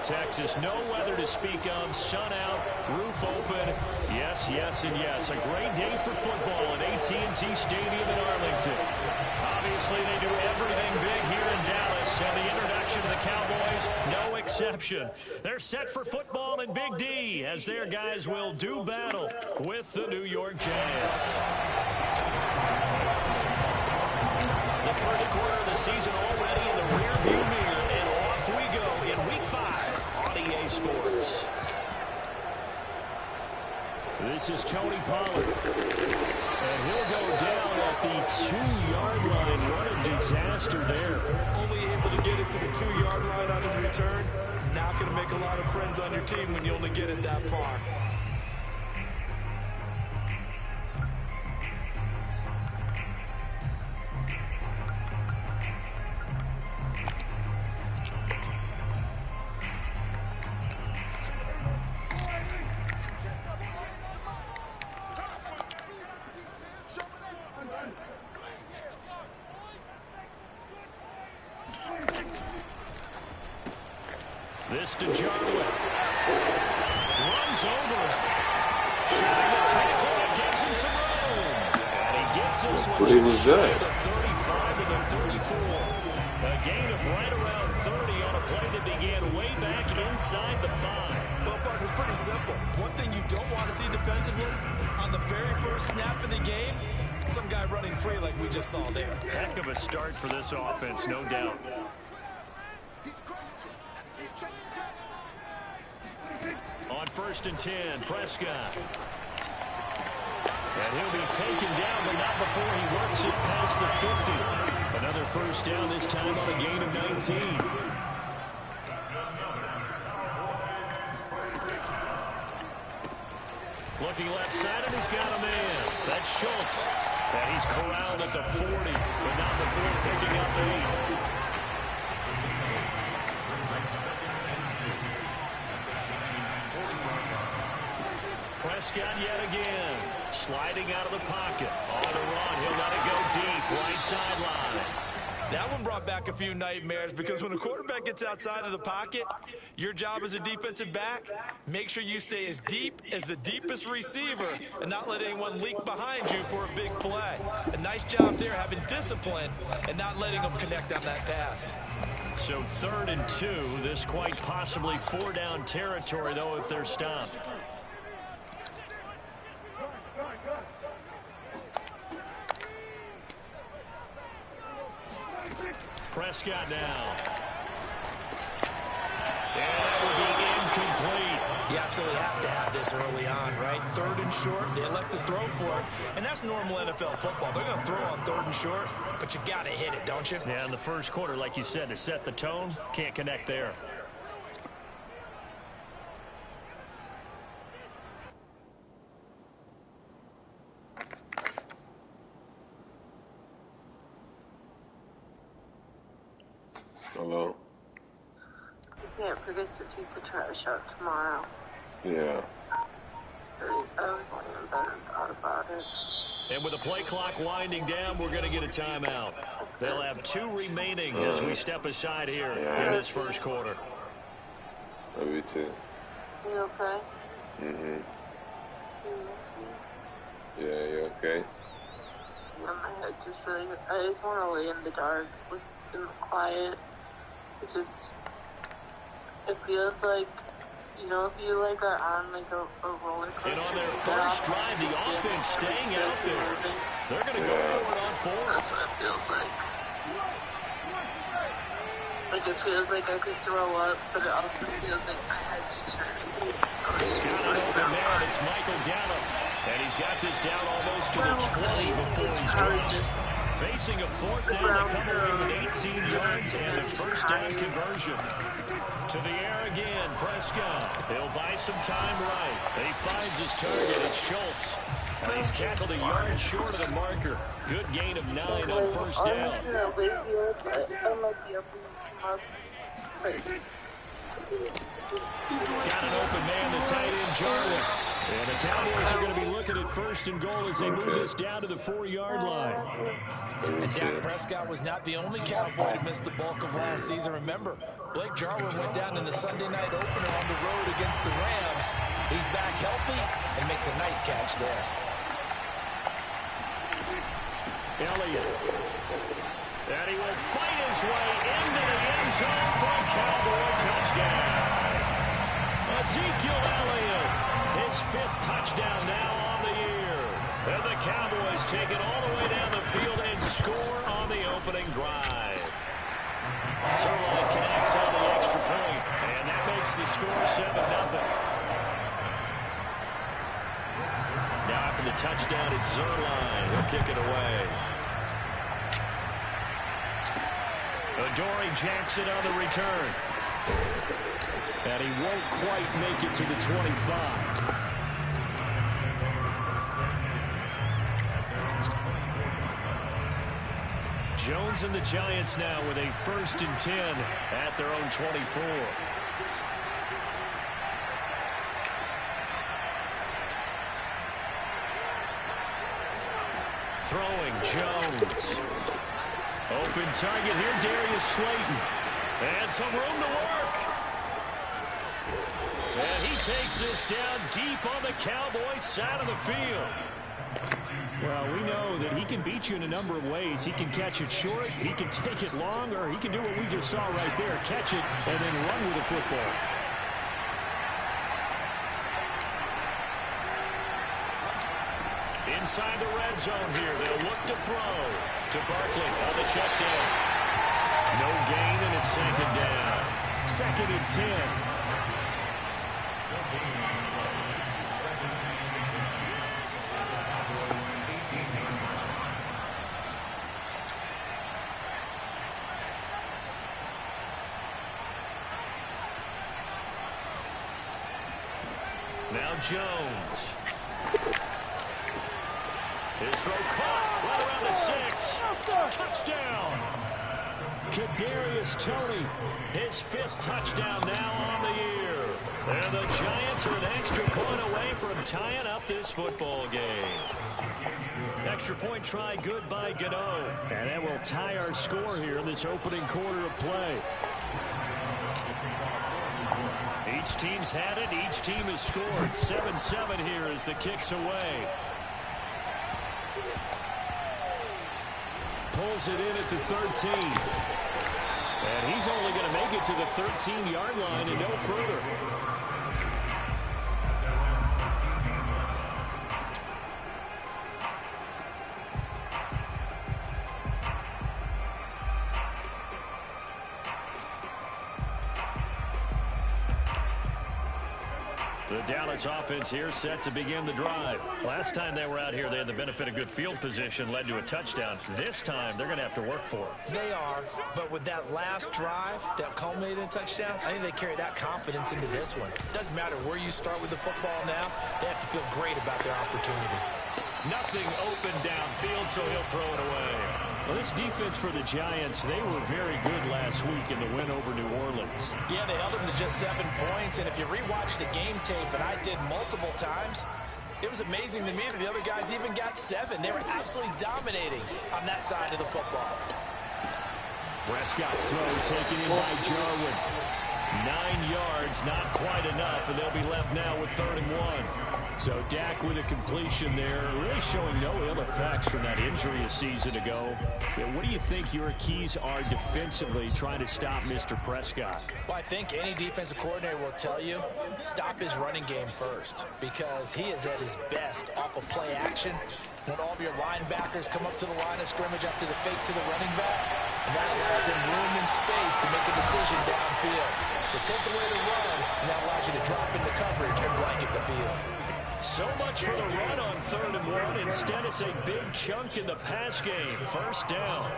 Texas. No weather to speak of. Sun out, roof open. Yes, yes, and yes. A great day for football at AT&T Stadium in Arlington. Obviously, they do everything big here in Dallas, and the introduction to the Cowboys, no exception. They're set for football in Big D as their guys will do battle with the New York Giants. The first quarter of the season already in the rearview mirror, and off we go in Week 5 on EA Sports. This is Tony Pollard, and he'll go down at the 2-yard line. What a disaster there. Only able to get it to the 2-yard line on his return. Not going to make a lot of friends on your team when you only get it that far. This to Jarwin. Runs over it. Trying to tackle it. Gives him some room. And he gets this one to the 35 to the 34. A gain of right around 30 on a play that began way back inside the 5. Well, Park, it's pretty simple. One thing you don't want to see defensively, on the very first snap of the game, some guy running free like we just saw there. Heck of a start for this offense, no doubt. On 1st and 10, Prescott. And he'll be taken down, but not before he works it past the 50. Another first down, this time on a gain of 19. Looking left side, and he's got a man. That's Schultz. And he's corralled at the 40, but not before picking up 8. Prescott yet again, sliding out of the pocket. On the run, he'll let it go deep, right sideline. That one brought back a few nightmares because when a quarterback gets outside of the pocket, your job as a defensive back, make sure you stay as deep as the deepest receiver and not let anyone leak behind you for a big play. A nice job there having discipline and not letting them connect on that pass. So 3rd and 2, this quite possibly 4-down territory, though, if they're stopped. Prescott now. And that will be incomplete. You absolutely have to have this early on, right? 3rd and short, they elect to throw for it. And that's normal NFL football. They're going to throw on 3rd and short, but you've got to hit it, don't you? Yeah, in the first quarter, like you said, to set the tone, can't connect there. Hello? You can't forget to take the trash out tomorrow. Yeah. I was laying in bed and thought about it. And with the play clock winding down, we're going to get a timeout. They'll have 2 remaining as we step aside here in this first quarter. Love you too. You okay? Mm-hmm. You miss me? Yeah, you okay? Yeah, my head just really... I just want to lay in the dark in the quiet. It feels like, you know, if you like are on like a roller coaster. And on their first drive, the offense staying out there. They're going to go for it on 4. That's what it feels like. Like it feels like I could throw up, but it also feels like my head just hurts. He's got an open man. It's Michael Gallup. And he's got this down almost to the 20 before he's dropped. Facing a 4th down, they come away with 18 yards and a first down conversion. To the air again, Prescott. He'll buy some time right. He finds his target, it's Schultz. And he's tackled a yard short of the marker. Good gain of 9 on first down. Got an open man, the tight end, Jarwin. And the Cowboys are going to be looking at 1st and goal as they move this down to the 4-yard line. And Dak Prescott was not the only Cowboy to miss the bulk of last season. Remember, Blake Jarwin went down in the Sunday night opener on the road against the Rams. He's back healthy and makes a nice catch there. Elliott. And he will fight his way into the end zone for a Cowboy touchdown. Ezekiel Elliott, his 5th touchdown now on the year. And the Cowboys take it all the way down the field and score on the opening drive. Zerline connects on the extra point, and that makes the score 7-0. Now after the touchdown, it's Zerline. He'll kick it away. Adoree Jackson on the return. And he won't quite make it to the 25. Jones and the Giants now with a 1st and 10 at their own 24. Throwing Jones. Open target here, Darius Slayton. And some room to work. And he takes this down deep on the Cowboys side of the field. Well, we know that he can beat you in a number of ways. He can catch it short, he can take it long, or he can do what we just saw right there, catch it and then run with the football. Inside the red zone here, they'll look to throw to Barkley on the check down. No gain, and it's 2nd down. 2nd and 10. Now Jones. His throw caught right around the 6. Touchdown. Kadarius Toney. His 5th touchdown now on the year. And the Giants are an extra point away from tying up this football game. Extra point try good by Gano. And that will tie our score here in this opening quarter of play. Each team's had it. Each team has scored. 7-7 here as the kick's away. Pulls it in at the 13. And he's only going to make it to the 13-yard line and no further. The Dallas offense here set to begin the drive. Last time they were out here, they had the benefit of good field position, led to a touchdown. This time, they're going to have to work for it. They are, but with that last drive that culminated in a touchdown, I think they carry that confidence into this one. It doesn't matter where you start with the football now. They have to feel great about their opportunity. Nothing open downfield, so he'll throw it away. Well, this defense for the Giants, they were very good last week in the win over New Orleans. Yeah, they held them to just 7 points, and if you rewatch the game tape, and I did multiple times, it was amazing to me that the other guys even got 7. They were absolutely dominating on that side of the football. Prescott's throw taken in by Jarwin. 9 yards, not quite enough, and they'll be left now with 3rd and 1. So Dak with a completion there, really showing no ill effects from that injury a season ago. Yeah, what do you think your keys are defensively trying to stop Mr. Prescott? Well, I think any defensive coordinator will tell you, stop his running game first, because he is at his best off of play action. When all of your linebackers come up to the line of scrimmage after the fake to the running back, and that allows him room and space to make a decision downfield. So take away the run, and that allows you to drop into coverage and blanket the field. So much for the run on 3rd and 1. Instead, it's a big chunk in the pass game. 1st down.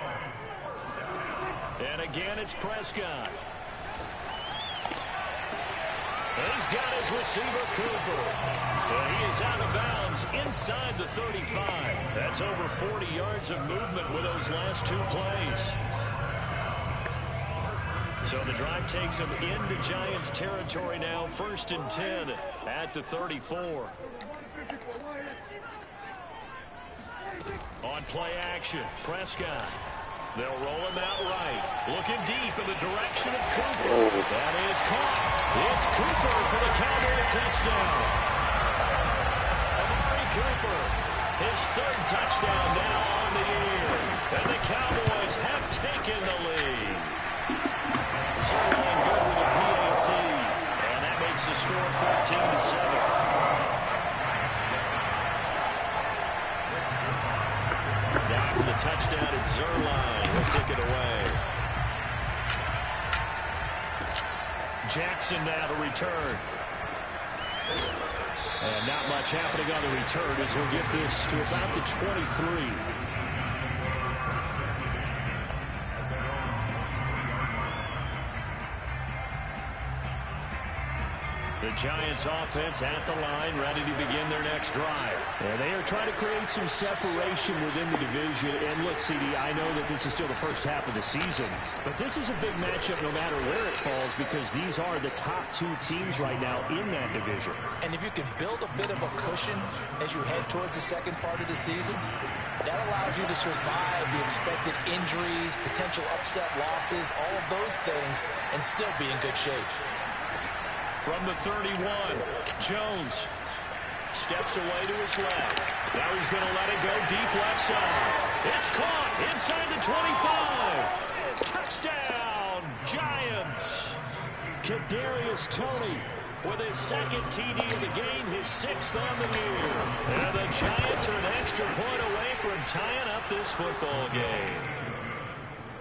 And again, it's Prescott. He's got his receiver, Cooper. And he is out of bounds inside the 35. That's over 40 yards of movement with those last 2 plays. So the drive takes him into Giants territory now. 1st and 10 at the 34. On play action, Prescott. They'll roll him out right. Looking deep in the direction of Cooper. That is caught. It's Cooper for the Cowboy touchdown. Amari Cooper, his third touchdown now on the year. And the Cowboys have taken the lead. Zerline good with a PAT. And that makes the score 14-7. After the touchdown, it's Zerline. He'll kick it away. Jackson now to return. And not much happening on the return as he'll get this to about the 23. The Giants offense at the line, ready to begin their next drive. And they are trying to create some separation within the division. And look, CD, I know that this is still the first half of the season, but this is a big matchup no matter where it falls because these are the top two teams right now in that division. And if you can build a bit of a cushion as you head towards the second part of the season, that allows you to survive the expected injuries, potential upset losses, all of those things, and still be in good shape. From the 31, Jones steps away to his left. Now he's going to let it go deep left side. It's caught inside the 25. Touchdown, Giants. Kadarius Toney with his second TD of the game, his sixth on the year. And the Giants are an extra point away from tying up this football game.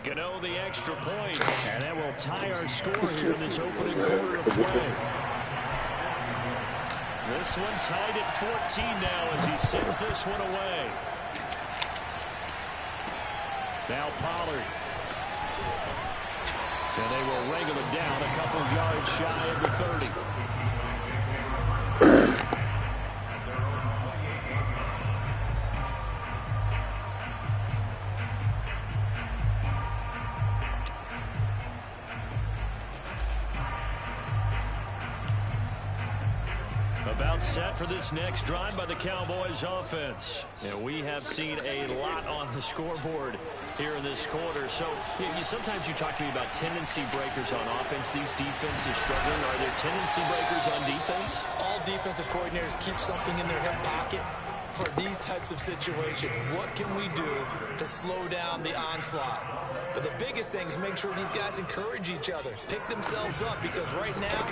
Gano the extra point, and that will tie our score here in this opening quarter of play. This one tied at 14 now as he sends this one away. Now Pollard. And they will wrangle it down a couple yards shy of the 30. About set for this next drive by the Cowboys offense. And we have seen a lot on the scoreboard here in this quarter. So sometimes you talk to me about tendency breakers on offense. These defenses struggling. Are there tendency breakers on defense? All defensive coordinators keep something in their hip pocket for these types of situations. What can we do to slow down the onslaught? But the biggest thing is make sure these guys encourage each other, pick themselves up, because right now,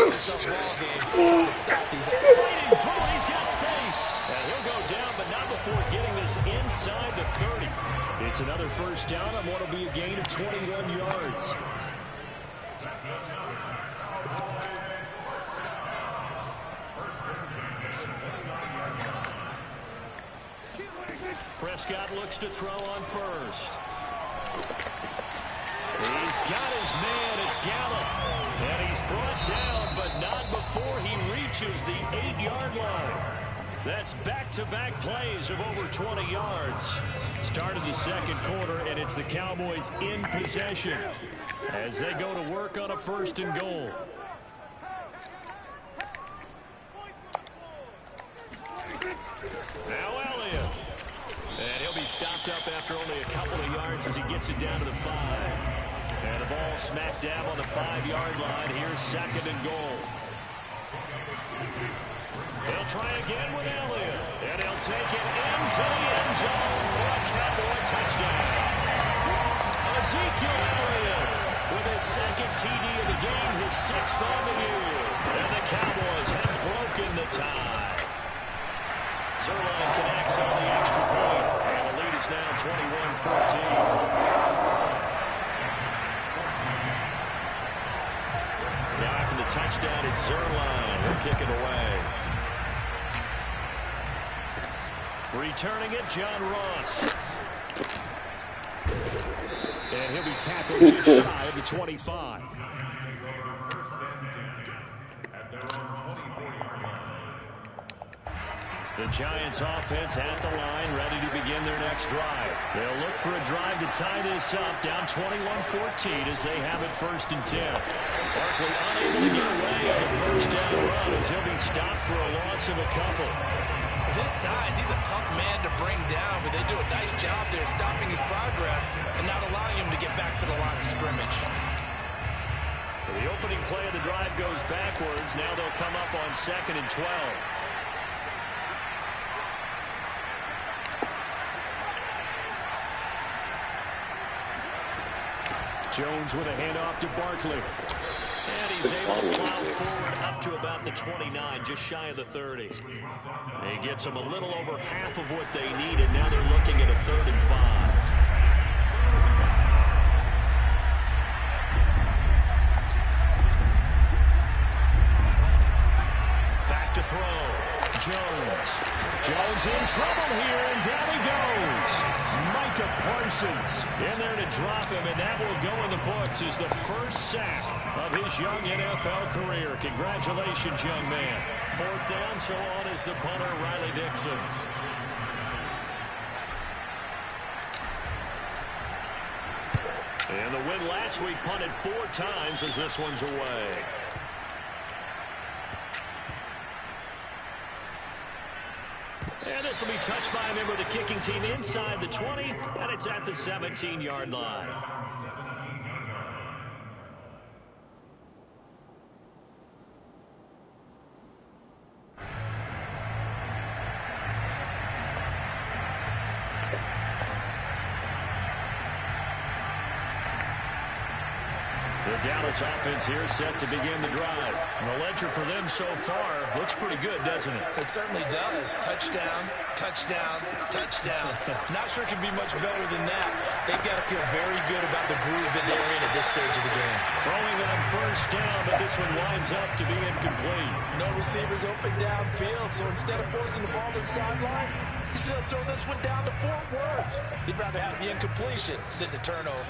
it's a ball game to stop these. He's got space. And he'll go down, but not before getting this inside the 30. It's another first down on what will be a gain of 21 yards. Prescott looks to throw on first. He's got his man. It's Gallup. And he's brought down, but not before he reaches the 8-yard line. That's back-to-back plays of over 20 yards. Start of the second quarter, and it's the Cowboys in possession as they go to work on a 1st and goal. Now Elliott. And he'll be stopped up after only a couple of yards as he gets it down to the 5. And the ball smack dab on the 5-yard line. Here's 2nd and goal. They'll try again with Elliott. And he'll take it into the end zone for a Cowboy touchdown. Ezekiel Elliott with his 2nd TD of the game, his 6th on the year. And the Cowboys have broken the tie. Zerline connects on the extra point. And the lead is now 21-14. Now after the touchdown, it's Zerline. We'll kick it away. Returning it, John Ross. And he'll be tackled just shy of the 25. The Giants offense at the line, ready to begin their next drive. They'll look for a drive to tie this up, down 21-14 as they have it 1st and 10. Barkley unable to get away on the 1st down run as he'll be stopped for a loss of a couple. With his size, he's a tough man to bring down, but they do a nice job there stopping his progress and not allowing him to get back to the line of scrimmage. So the opening play of the drive goes backwards. Now they'll come up on 2nd and 12. Jones with a handoff to Barkley. And he's able to plow forward up to about the 29, just shy of the 30. He gets them a little over half of what they need, and now they're looking at a 3rd and 5. Back to throw. Jones in trouble here, and down he goes. Micah Parsons in there to drop him, and that will go in the books as the first sack of his young NFL career. Congratulations, young man. 4th down, so on is the punter, Riley Dixon. And the win last week punted 4 times as this one's away. And this will be touched by a member of the kicking team inside the 20, and it's at the 17-yard line. The Dallas offense here set to begin the drive. And the ledger for them so far looks pretty good, doesn't it? It certainly does. Touchdown, touchdown, touchdown. Not sure it can be much better than that. They've got to feel very good about the groove that they're in at this stage of the game. Throwing on 1st down, but this one winds up to be incomplete. No receivers open downfield, so instead of forcing the ball to the sideline, he's going to throw this one down to Fort Worth. He'd rather have the incompletion than the turnover.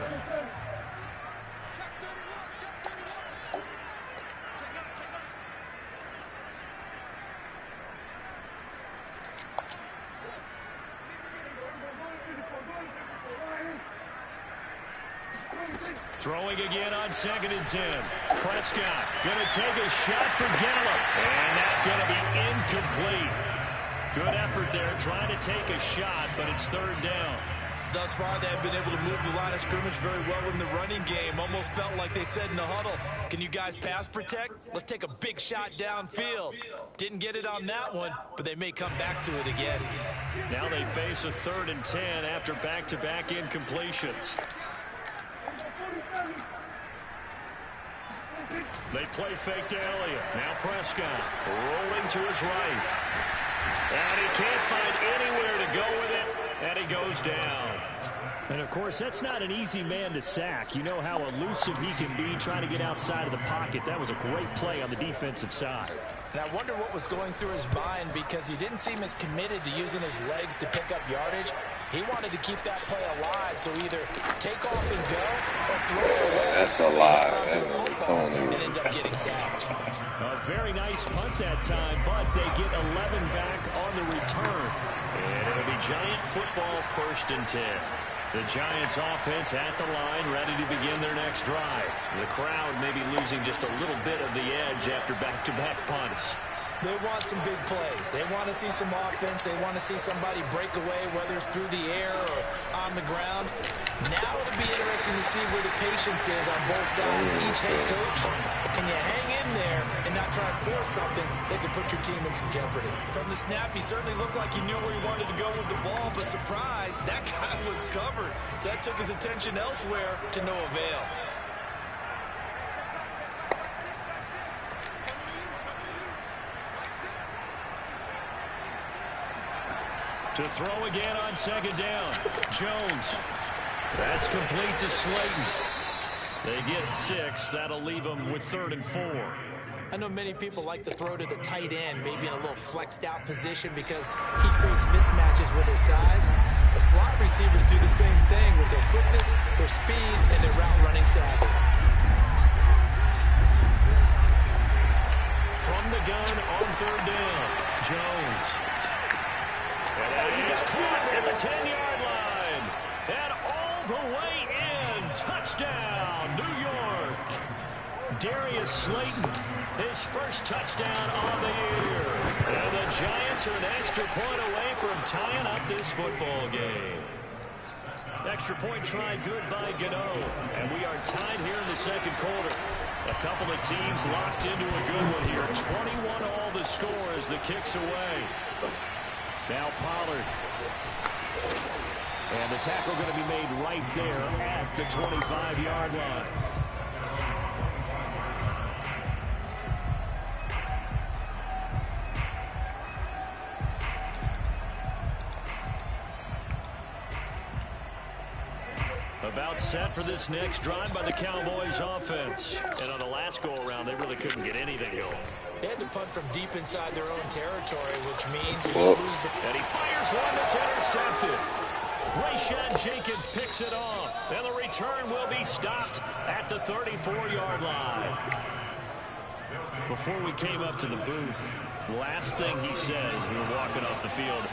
Throwing again on 2nd and 10. Prescott going to take a shot for Gallup. And that's going to be incomplete. Good effort there trying to take a shot, but it's 3rd down. Thus far, they have been able to move the line of scrimmage very well in the running game. Almost felt like they said in the huddle, can you guys pass protect? Let's take a big shot downfield. Didn't get it on that one, but they may come back to it again. Now they face a 3rd and 10 after back-to-back incompletions. They play fake to Elliott. Now Prescott rolling to his right. And he can't find anywhere to go with it. And he goes down. And, of course, that's not an easy man to sack. You know how elusive he can be trying to get outside of the pocket. That was a great play on the defensive side. And I wonder what was going through his mind because he didn't seem as committed to using his legs to pick up yardage. He wanted to keep that play alive, so either take off and go or throw it away. That's a lie. That's Tony. And end up getting sacked. A very nice punt that time, but they get 11 back on the return. And it'll be Giant football 1st and 10. The Giants offense at the line, ready to begin their next drive. The crowd may be losing just a little bit of the edge after back-to-back punts. They want some big plays. They want to see some offense. They want to see somebody break away, whether it's through the air or on the ground. Now it'll be interesting to see where the patience is on both sides. Each head coach, can you hang in there and not try and force something that could put your team in some jeopardy? From the snap, he certainly looked like he knew where he wanted to go with the ball, but surprise, that guy was covered. So that took his attention elsewhere to no avail. To throw again on 2nd down. Jones. That's complete to Slayton. They get 6. That'll leave them with 3rd and 4. I know many people like to throw to the tight end, maybe in a little flexed out position because he creates mismatches with his size. But slot receivers do the same thing with their quickness, their speed, and their route running savvy. From the gun on 3rd down. Jones. And he is caught at the 10-yard line. And all the way in. Touchdown, New York. Darius Slayton His first touchdown on the year. And the Giants are an extra point away from tying up this football game. Extra point try good by Gano. And we are tied here in the second quarter. A couple of teams locked into a good one here. 21 all the score as the kick's away. Now Pollard. And the tackle going to be made right there at the 25-yard line. About set for this next drive by the Cowboys offense. And on the last go-around, they really couldn't get anything going. They had to punt from deep inside their own territory, which means you lose the... And he fires one that's intercepted. Rayshad Jenkins picks it off. And the return will be stopped at the 34-yard line. Before we came up to the booth, last thing he said as we were walking off the field,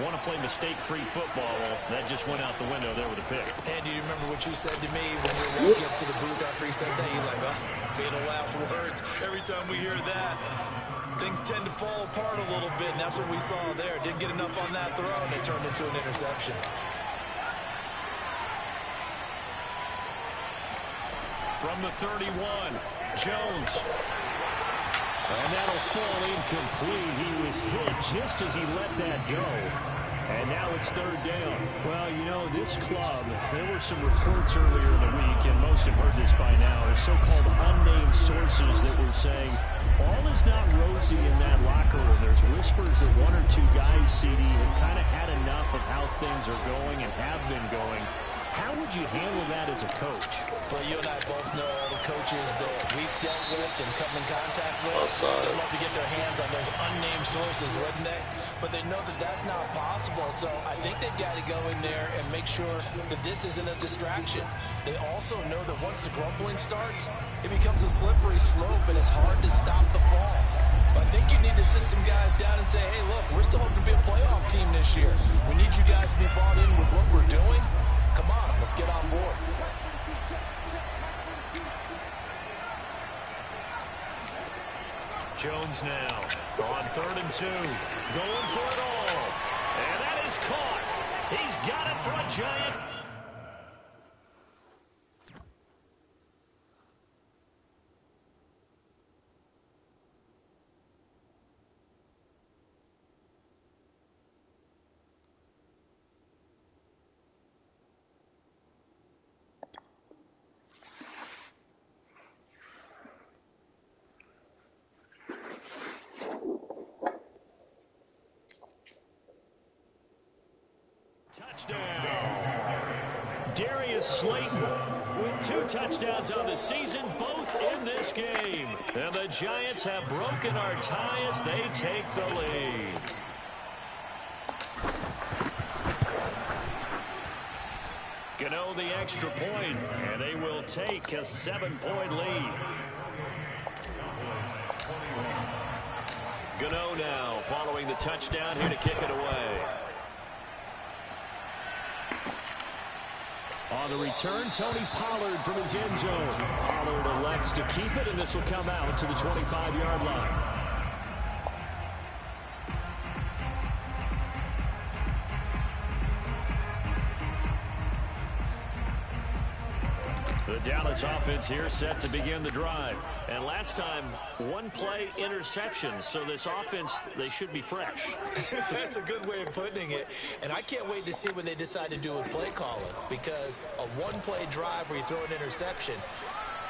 want to play mistake-free football. Well, that just went out the window there with a pick. And do you remember what you said to me when you were walking up to the booth after he said that? You're like, oh, fatal last words. Every time we hear that, things tend to fall apart a little bit, and that's what we saw there. Didn't get enough on that throw, and it turned into an interception. From the 31, Jones. And that'll fall incomplete. He was hit just as he let that go. And now it's third down. Well, you know, this club, there were some reports earlier in the week, and most have heard this by now, are so-called unnamed sources that were saying all is not rosy in that locker room. There's whispers that one or two guys, CD, have kind of had enough of how things are going and have been going. How would you handle that as a coach? Well, you and I both know all the coaches that we've dealt with and come in contact with. They'd love to get their hands on those unnamed sources, wouldn't they? But they know that that's not possible. So I think they've got to go in there and make sure that this isn't a distraction. They also know that once the grumbling starts, it becomes a slippery slope and it's hard to stop the fall. But I think you need to sit some guys down and say, hey, look, we're still hoping to be a playoff team this year. We need you guys to be bought in with what we're doing. Come on, let's get on board. Jones now on 3rd and 2. Going for it all. And that is caught. He's got it for a Giant. Touchdown. Darius Slayton with 2 touchdowns on the season, both in this game. And the Giants have broken our tie as they take the lead. Gano the extra point, and they will take a 7-point lead. Gano now following the touchdown here to kick it away. On the return, Tony Pollard from his end zone. Pollard elects to keep it, and this will come out to the 25-yard line. The Dallas offense here set to begin the drive. And last time, 1-play interception. So this offense, they should be fresh. That's a good way of putting it. And I can't wait to see what they decide to do with play calling. Because a 1-play drive where you throw an interception,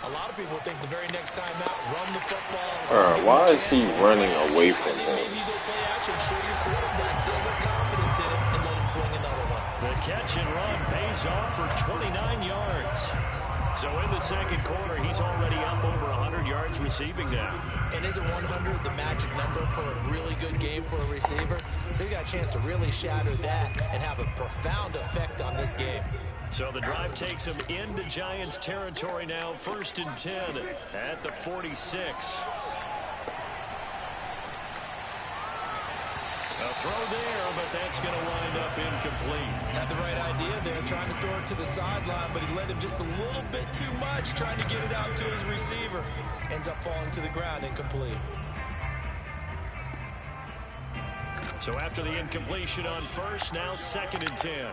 a lot of people think the very next time out, run the football. Why is he running away from him? Maybe you go play action, show your quarterback, build their confidence in it, and let him fling another one. The catch and run pays off for 29 yards. So in the second quarter, he's already up over 100 yards receiving now. And isn't 100 the magic number for a really good game for a receiver? So he got a chance to really shatter that and have a profound effect on this game. So the drive takes him into Giants territory now. 1st and 10 at the 46. A throw there, but that's going to wind up incomplete. Had the right idea there, trying to throw it to the sideline, but he led him just a little bit too much, trying to get it out to his receiver. Ends up falling to the ground, incomplete. So after the incompletion on first, now 2nd and 10.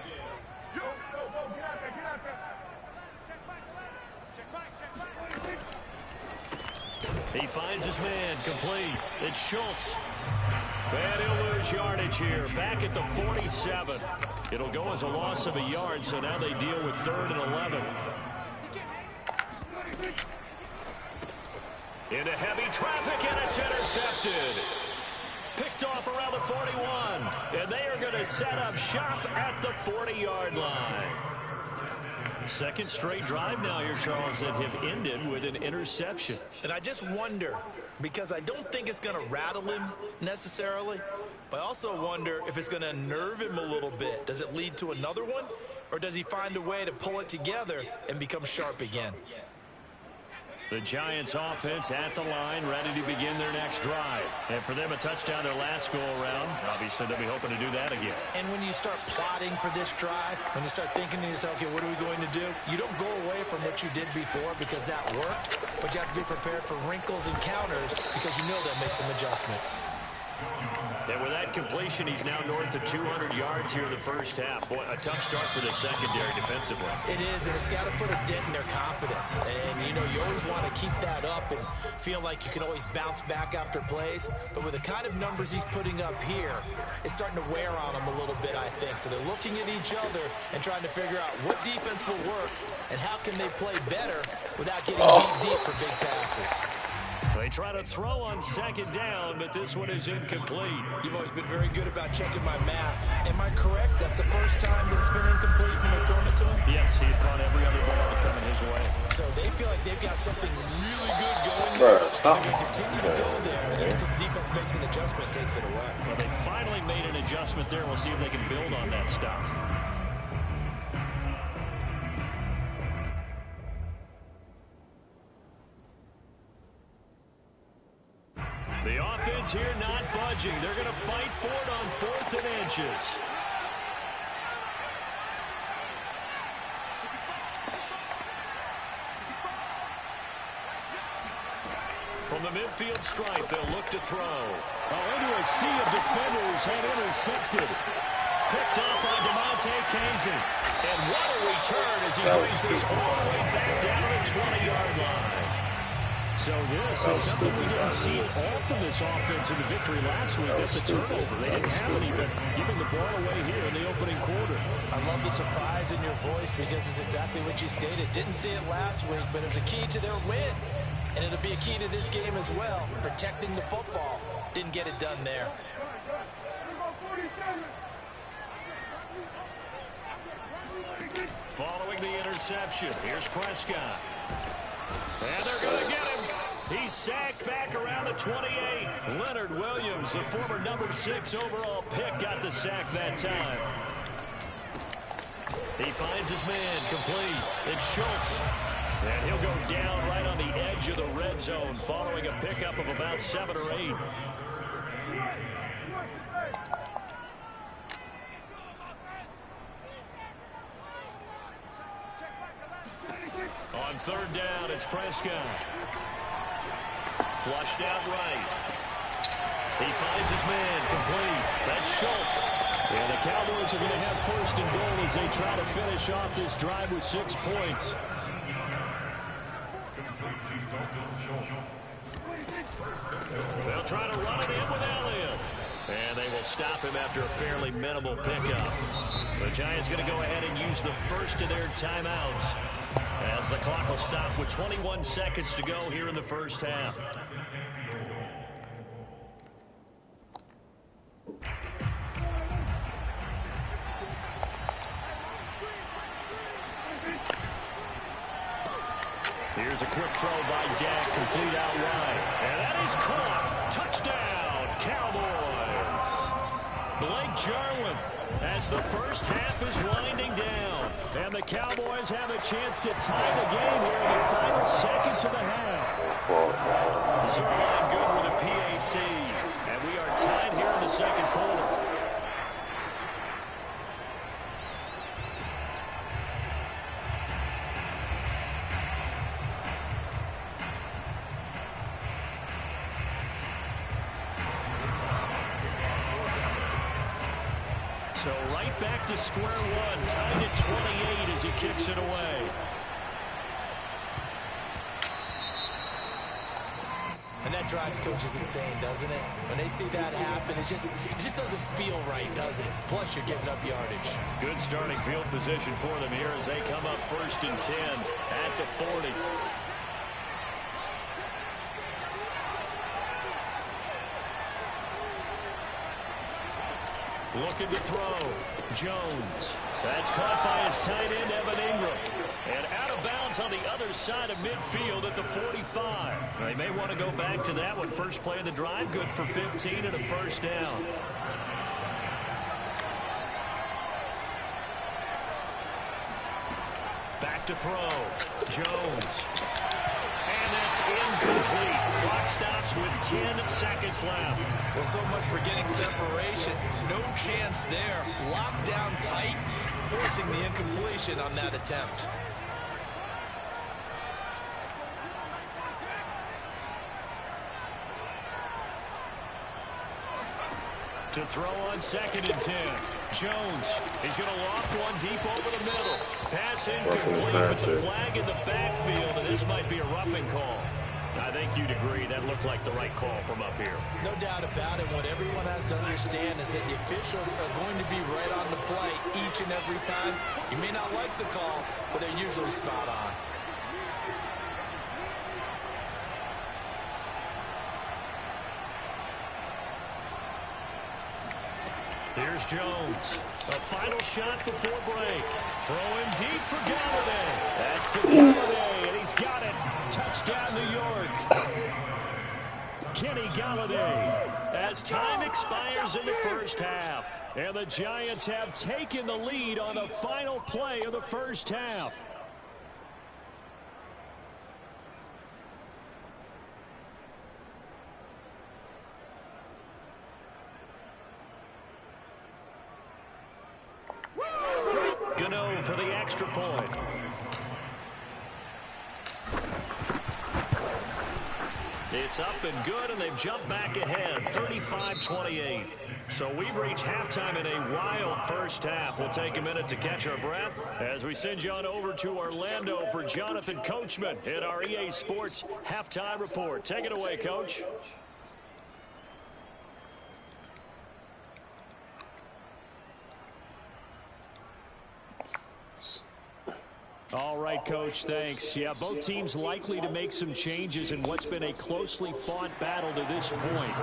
He finds his man, complete. It's Schultz. And he'll lose yardage here, back at the 47. It'll go as a loss of a yard, so now they deal with 3rd and 11. Into heavy traffic, and it's intercepted. Picked off around the 41, and they are going to set up shop at the 40-yard line. Second straight drive now here, Charles, that have ended with an interception. And I just wonder, because I don't think it's going to rattle him necessarily, but I also wonder if it's going to unnerve him a little bit. Does it lead to another one, or does he find a way to pull it together and become sharp again? The Giants offense at the line, ready to begin their next drive. And for them, a touchdown their last go-around. Obviously, they'll be hoping to do that again. And when you start plotting for this drive, when you start thinking to yourself, okay, what are we going to do? You don't go away from what you did before because that worked, but you have to be prepared for wrinkles and counters because you know that makes some adjustments. And with that completion, he's now north of 200 yards here in the first half. Boy, a tough start for the secondary defensively. It is, and it's got to put a dent in their confidence. And, you know, you always want to keep that up and feel like you can always bounce back after plays. But with the kind of numbers he's putting up here, it's starting to wear on them a little bit, I think. So they're looking at each other and trying to figure out what defense will work and how can they play better without getting deep for big passes. They try to throw on 2nd down, but this one is incomplete. You've always been very good about checking my math. Am I correct? That's the first time that it's been incomplete when they're throwing it to him? Yes, he had caught every other ball coming his way. So they feel like they've got something really good going. Stop. They're going to continue to go there until the defense makes an adjustment, takes it away. Well, they finally made an adjustment there. We'll see if they can build on that stop. The offense here not budging. They're going to fight for it on 4th and inches. From the midfield stripe, they'll look to throw. Into a sea of defenders and intercepted. Picked off by DeMonte Kazin. And what a return as he brings this all the way back down to the 20-yard line. So this is something we didn't see at all from this offense in the victory last week. That's a turnover. They didn't have any, but giving the ball away here in the opening quarter. I love the surprise in your voice because it's exactly what you stated. Didn't see it last week, but it's a key to their win. And it'll be a key to this game as well, protecting the football. Didn't get it done there. Following the interception, here's Prescott. And they're going to get him. He's sacked back around the 28. Leonard Williams, the former number 6 overall pick, got the sack that time. He finds his man, complete. It's Schultz. And he'll go down right on the edge of the red zone following a pickup of about 7 or 8. On 3rd down, it's Prescott. Flushed out right. He finds his man, complete. That's Schultz. And the Cowboys are going to have 1st and goal as they try to finish off this drive with 6 points. They'll try to run it in with Elliott. And they will stop him after a fairly minimal pickup. The Giants going to go ahead and use the first of their timeouts as the clock will stop with 21 seconds to go here in the first half. Here's a quick throw by Dak, complete out wide. And that is caught. Touchdown, Cowboys. Blake Jarwin as the first half is winding down. And the Cowboys have a chance to tie the game here in the final seconds of the half. Zerline good with a PAT. And we are tied here in the second quarter. back to square one, tied at 28 as he kicks it away. And that drives coaches insane, doesn't it? When they see that happen, it just doesn't feel right, does it? Plus, you're giving up yardage. Good starting field position for them here as they come up 1st and 10 at the 40. Looking to throw. Jones. That's caught by his tight end, Evan Ingram. And out of bounds on the other side of midfield at the 45. They may want to go back to that one. First play of the drive, good for 15 and a first down. Back to throw. Jones. And that's incomplete. Clock stops with 10 seconds left. Well, so much for getting separation. No chance there. Locked down tight, forcing the incompletion on that attempt. To throw on 2nd and 10. Jones. He's going to loft one deep over the middle. Pass incomplete with the flag in the backfield, and this might be a roughing call. I think you'd agree that looked like the right call from up here. No doubt about it. What everyone has to understand is that the officials are going to be right on the play each and every time. You may not like the call, but they're usually spot on. Here's Jones. A final shot before break. Throwing deep for Galladay. That's to Galladay, and he's got it. Touchdown, New York. Kenny Galladay. As time expires in the first half. And the Giants have taken the lead on the final play of the first half. Gano for the extra point. It's up and good, and they've jumped back ahead, 35-28. So we've reached halftime in a wild first half. We'll take a minute to catch our breath as we send you on over to Orlando for Jonathan Coachman in our EA Sports Halftime Report. Take it away, Coach. All right, Coach, thanks. Yeah, both teams likely to make some changes in what's been a closely fought battle to this point.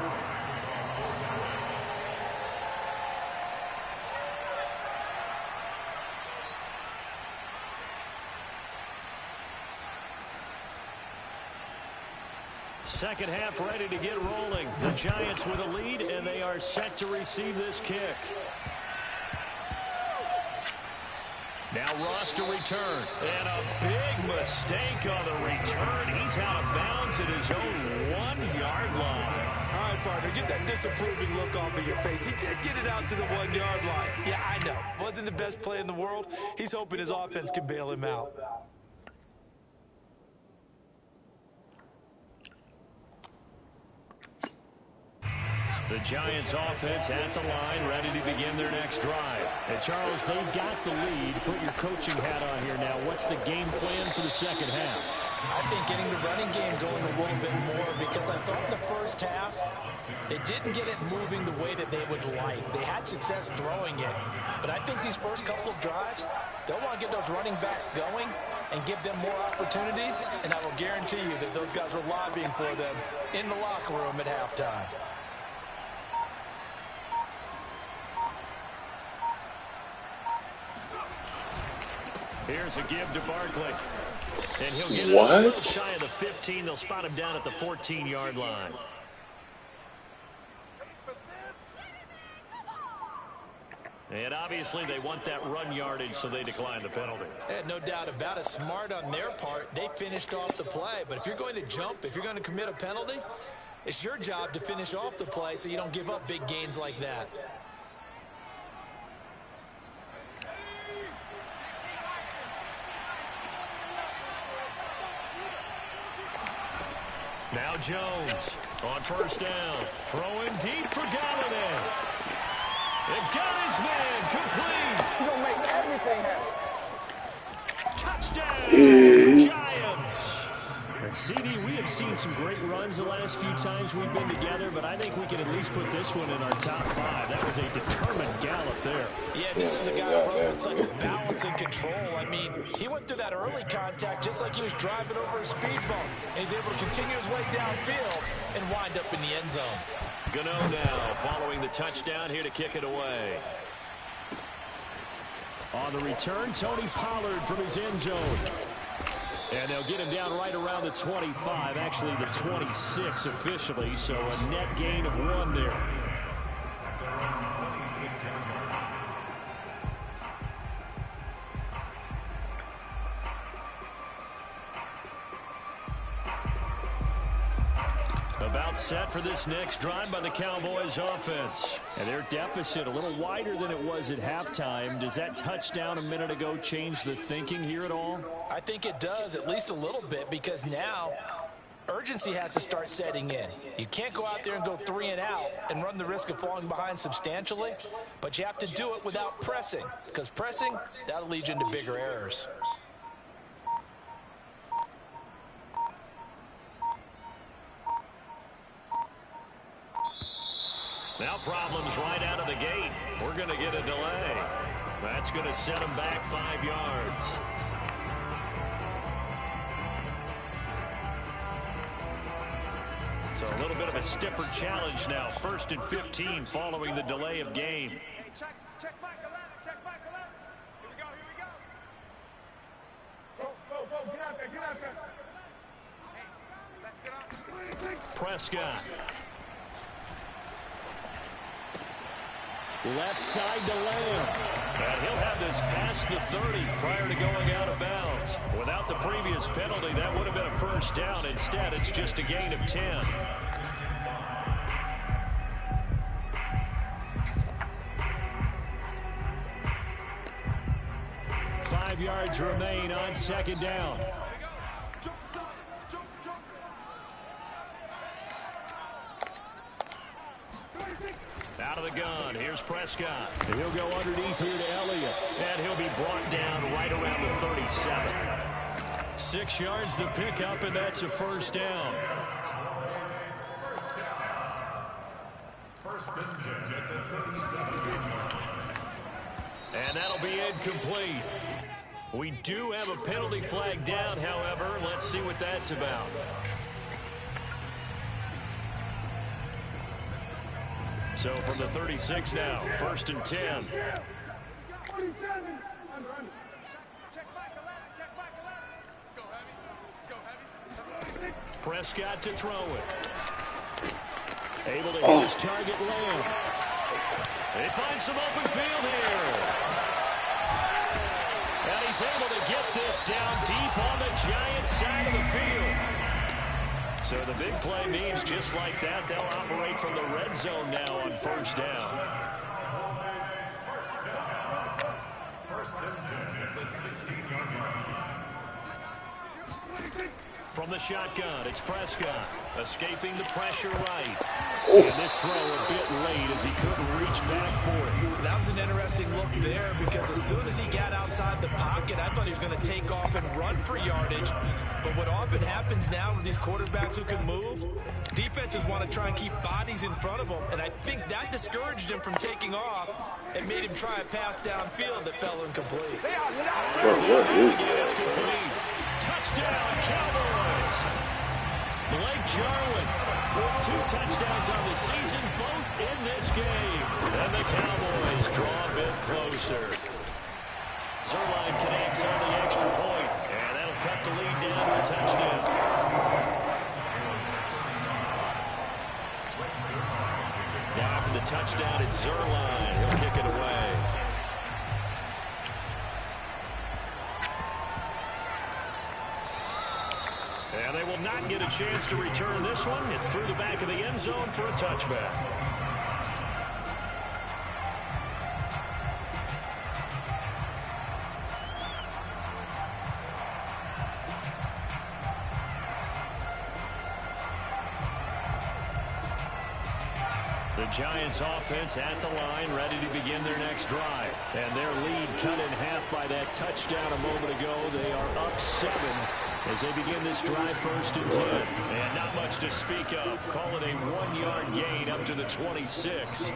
Second half ready to get rolling. The Giants with a lead, and they are set to receive this kick. Now Ross to return. And a big mistake on the return. He's out of bounds at his own 1-yard line. All right, partner, get that disapproving look off of your face. He did get it out to the 1-yard line. Yeah, I know. Wasn't the best play in the world. He's hoping his offense can bail him out. The Giants offense at the line, ready to begin their next drive. And Charles, they've got the lead. Put your coaching hat on here now. What's the game plan for the second half? I think getting the running game going a little bit more, because I thought in the first half they didn't get it moving the way that they would like. They had success throwing it. But I think these first couple of drives, they'll want to get those running backs going and give them more opportunities. And I will guarantee you that those guys were lobbying for them in the locker room at halftime. Here's a give to Barkley. And he'll get it shy of the 15. They'll spot him down at the 14-yard line. And obviously they want that run yardage, so they decline the penalty. No doubt about it. Smart on their part. They finished off the play. But if you're going to jump, if you're going to commit a penalty, it's your job to finish off the play so you don't give up big gains like that. Now Jones on first down. Throwing deep for Galladay. It got his man complete. You're going to make everything happen. Touchdown, Giants. And CD, we have seen some great runs the last few times we've been together, but I think we can at least put this one in our top 5. That was a determined gallop there. Yeah, this is a guy who runs with such balance and control. I mean, he went through that early contact just like he was driving over a speed bump. And he's able to continue his way downfield and wind up in the end zone. Gano now following the touchdown here to kick it away. On the return, Tony Pollard from his end zone. And they'll get him down right around the 25, actually the 26 officially, so a net gain of 1 there. About set for this next drive by the Cowboys offense. And their deficit a little wider than it was at halftime. Does that touchdown a minute ago change the thinking here at all? I think it does, at least a little bit, because now urgency has to start setting in. You can't go out there and go 3 and out and run the risk of falling behind substantially, but you have to do it without pressing, because pressing, that'll lead you into bigger errors. Now problems right out of the gate. We're going to get a delay. That's going to set them back 5 yards. So a little bit of a stiffer challenge now. 1st and 15 following the delay of game. Hey, check back 11, check back 11. Here we go. Go, get out there. Hey, let's get up. Prescott. Left side to Lamb. And he'll have this past the 30 prior to going out of bounds. Without the previous penalty, that would have been a first down. Instead, it's just a gain of 10. Five yards remain on 2nd down. Out of the gun, here's Prescott. And he'll go underneath here to Elliott. And he'll be brought down right around the 37. 6 yards the pickup, and that's a first down. First and 10 at the 37. And that'll be incomplete. We do have a penalty flag down, however. Let's see what that's about. So from the 36 now, 1st and 10. Check back 11, check back 11. Let's go heavy. Prescott to throw it. Able to hit his target Lamb. They find some open field here. And he's able to get this down deep on the Giants side of the field. So the big play means just like that, they'll operate from the red zone now on 1st down. First and 10 at the 16-yard line. From the shotgun, it's Prescott escaping the pressure right. And this throw a bit late as he couldn't reach back for it. That was an interesting look there because as soon as he got outside the pocket, I thought he was going to take off and run for yardage. But what often happens now with these quarterbacks who can move, defenses want to try and keep bodies in front of them. And I think that discouraged him from taking off and made him try a pass downfield that fell incomplete. It's complete. Touchdown, Cowboys. Blake Jarwin with 2 touchdowns on the season, both in this game. And the Cowboys draw a bit closer. Zerline connects on the extra point, and that'll cut the lead down to a touchdown. Now after the touchdown, it's Zerline. He'll kick it away. And they will not get a chance to return this one. It's through the back of the end zone for a touchback. The Giants offense at the line, ready to begin their next drive. And their lead cut in half by that touchdown a moment ago. They are up 7 as they begin this drive 1st and 10. And not much to speak of. Call it a 1-yard gain up to the 26.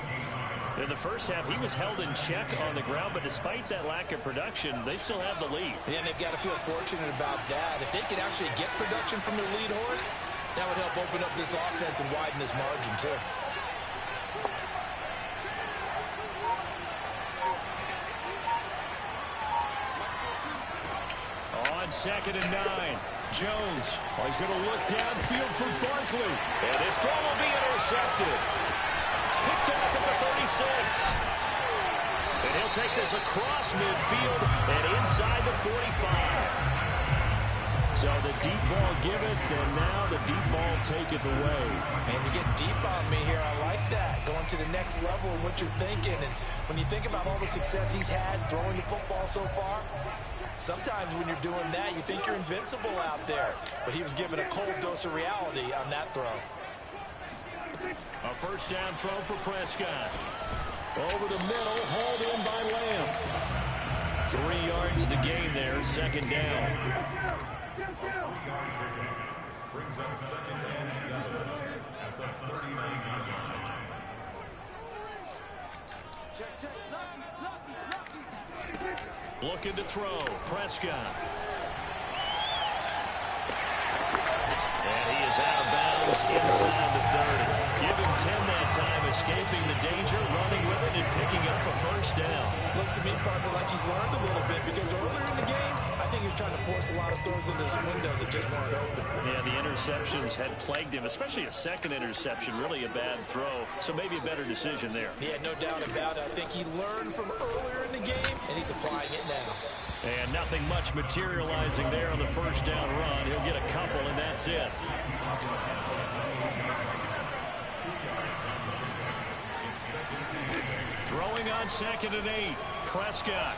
In the first half, he was held in check on the ground, but despite that lack of production, they still have the lead. Yeah, and they've got to feel fortunate about that. If they could actually get production from their lead horse, that would help open up this offense and widen this margin, too. On 2nd and 9, Jones. Oh, he's going to look downfield for Barkley. And his throw will be intercepted. Picked off at the 36. And he'll take this across midfield and inside the 45. So the deep ball giveth, and now the deep ball taketh away. Man, you get deep on me here. I like that. Going to the next level of what you're thinking. And when you think about all the success he's had throwing the football so far, sometimes when you're doing that, you think you're invincible out there. But he was given a cold dose of reality on that throw. A first down throw for Prescott. Over the middle, hauled in by Lamb. 3 yards the gain there, 2nd down. Brings up 2nd and 7 at the 39-yard line. Looking to throw, Prescott. And he is out of bounds inside the 30. Give him 10 that time, escaping the danger, running with it, and picking up a first down. Looks to me, partner, like he's learned a little bit, because earlier in the game, I think he was trying to force a lot of throws into his windows that just weren't open. Yeah, the interceptions had plagued him, especially a second interception, really a bad throw. So maybe a better decision there. Yeah, no doubt about it. I think he learned from earlier in the game, and he's applying it now. And nothing much materializing there on the first down run. He'll get a couple, and that's it. Throwing on 2nd and 8. Prescott.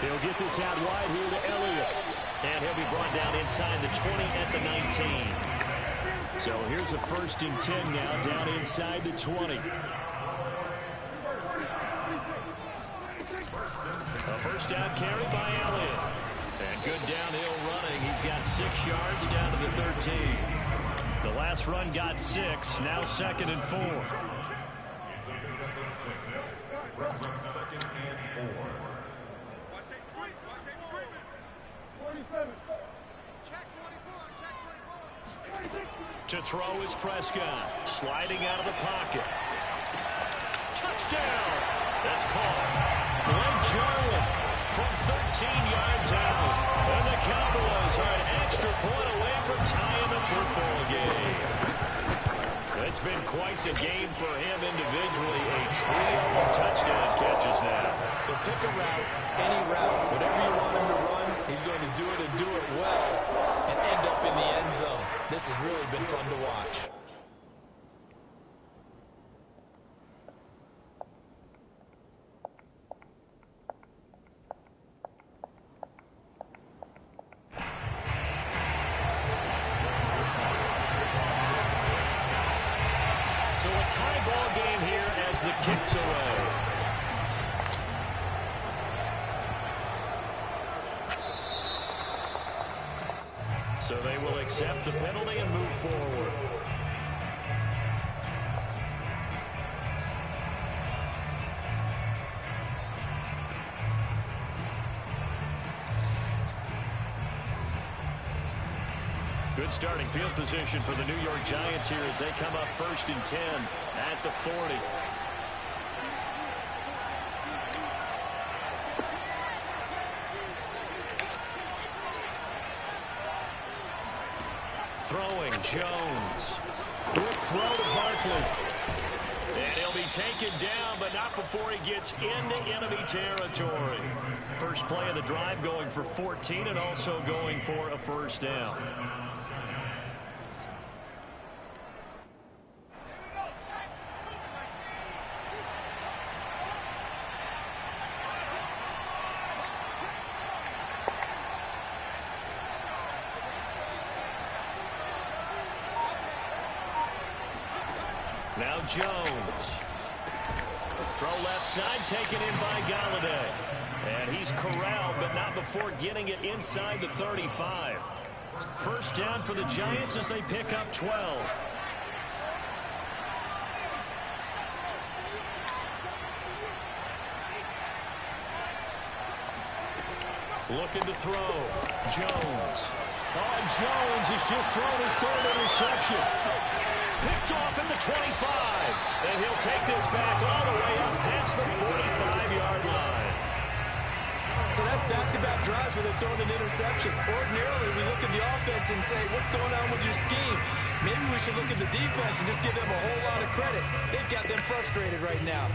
He'll get this out wide here to Elliott. And he'll be brought down inside the 20 at the 19. So here's a 1st and 10 now, down inside the 20. A first down carry by Elliott. And good downhill running. He's got 6 yards down to the 13. The last run got 6. Now 2nd and 4. Brings up 2nd and 4. To throw is Prescott. Sliding out of the pocket. Touchdown! That's caught. Blake Jarwin from 13 yards out. And the Cowboys are an extra point away from tying the football game. It's been quite the game for him individually. A trio of touchdown catches now. So pick a route, any route, whatever you want him to run, he's going to do it and do it well and end up in the end zone. This has really been fun to watch. So a tie ball game here as the kick's away. So they will accept the penalty and move forward. Good starting field position for the New York Giants here as they come up 1st and 10 at the 40. Throwing, Jones. Quick throw to Barkley. And he'll be taken down, but not before he gets into enemy territory. First play of the drive going for 14 and also going for a first down. Now Jones. Throw left side, taken in by Galladay. And he's corralled, but not before getting it inside the 35. First down for the Giants as they pick up 12. Looking to throw. Jones. Oh, Jones has just thrown his third interception. Picked off at the 25. And he'll take this back all the way up past the 45-yard line. So that's back-to-back drives where they've thrown an interception. Ordinarily, we look at the offense and say, what's going on with your scheme? Maybe we should look at the defense and just give them a whole lot of credit. They've got them frustrated right now.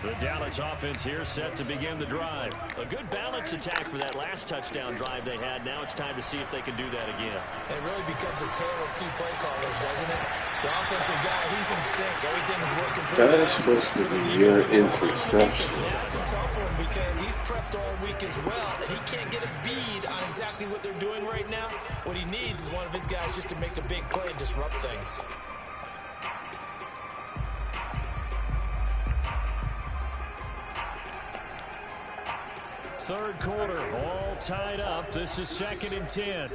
The Dallas offense here set to begin the drive. A good balance attack for that last touchdown drive they had. Now it's time to see if they can do that again. And it really becomes a tale of two play callers, doesn't it? The offensive guy, he's in sync. Everything's working pretty well. That is supposed to be your interception. Yeah, it's a tough one because he's prepped all week as well, and he can't get a bead on exactly what they're doing right now. What he needs is one of his guys just to make a big play and disrupt things. Third quarter, all tied up. This is 2nd and 10.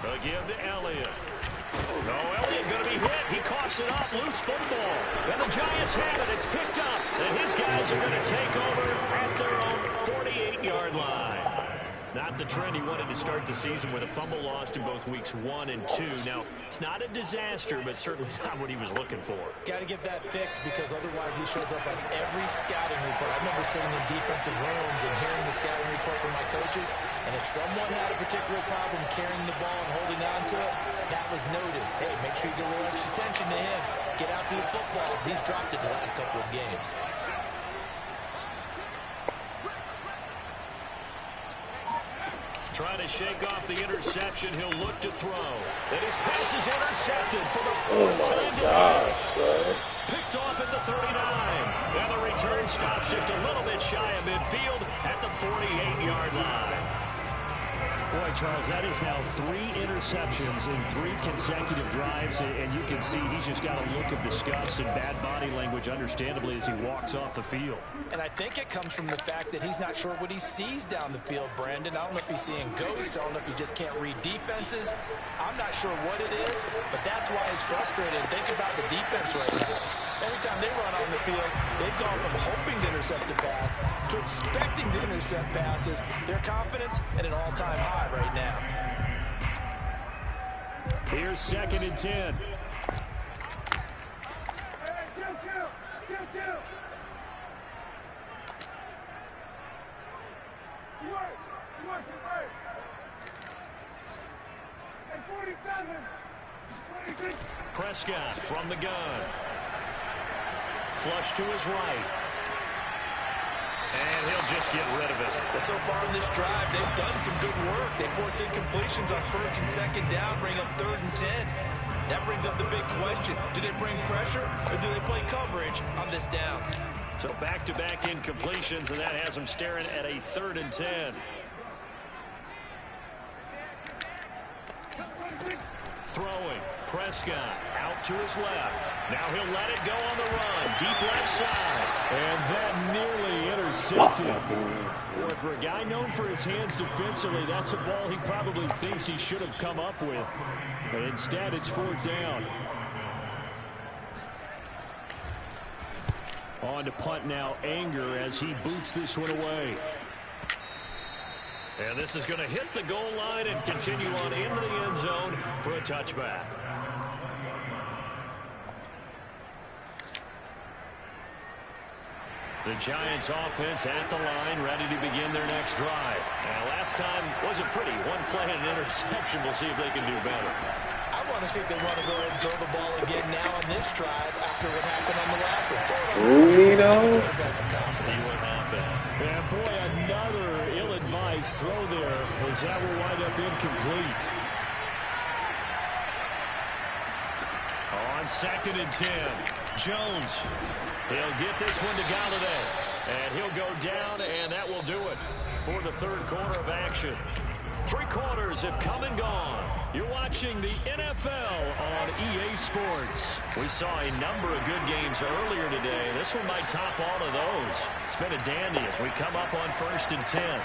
A give to Elliott. No, Elliott going to be hit. He coughs it up. Loose football. And the Giants have it. It's picked up. And his guys are going to take over at their own 48-yard line. Not the trend he wanted to start the season with a fumble lost in both weeks 1 and 2. Now, it's not a disaster, but certainly not what he was looking for. Got to get that fixed because otherwise he shows up on every scouting report. I remember sitting in defensive rooms and hearing the scouting report from my coaches, and if someone had a particular problem carrying the ball and holding on to it, that was noted. Hey, make sure you get a little extra attention to him. Get out to the football. He's dropped it the last couple of games. Trying to shake off the interception. He'll look to throw. And his pass is intercepted for the fourth time. Oh, my gosh, bro. Picked off at the 39. And the return stops just a little bit shy of midfield at the 48-yard line. Boy, Charles, that is now 3 interceptions in 3 consecutive drives, and you can see he's just got a look of disgust and bad body language, understandably, as he walks off the field. And I think it comes from the fact that he's not sure what he sees down the field, Brandon. I don't know if he's seeing ghosts. I don't know if he just can't read defenses. I'm not sure what it is, but that's why he's frustrated. Think about the defense right now. Every time they run on the field, they've gone from hoping to intercept the pass to expecting to intercept passes. Their confidence at an all-time high right now. Here's 2nd and 10. Prescott from the gun. Flush to his right. And he'll just get rid of it. Well, so far in this drive, they've done some good work. They force incompletions on 1st and 2nd down, bring up 3rd and 10. That brings up the big question. Do they bring pressure or do they play coverage on this down? So back-to-back incompletions, and that has them staring at a 3rd and 10. Throwing. Prescott out to his left. Now he'll let it go on the run. Deep left side. And that nearly intercepted. Boy, for a guy known for his hands defensively, that's a ball he probably thinks he should have come up with. But instead, it's 4th down. On to punt now, Anger, as he boots this one away. And this is going to hit the goal line and continue on into the end zone for a touchback. The Giants offense at the line, ready to begin their next drive. Now, last time wasn't pretty. One play and an interception. We'll see if they can do better. I want to see if they want to go ahead and throw the ball again now on this drive after what happened on the last one. See what happens. And boy, another ill-advised throw there, as that will wind up incomplete. On 2nd and 10, Jones. He'll get this one to Galladay. And he'll go down, and that will do it for the 3rd quarter of action. Three quarters have come and gone. You're watching the NFL on EA Sports. We saw a number of good games earlier today. This one might top all of those. It's been a dandy as we come up on 1st and 10.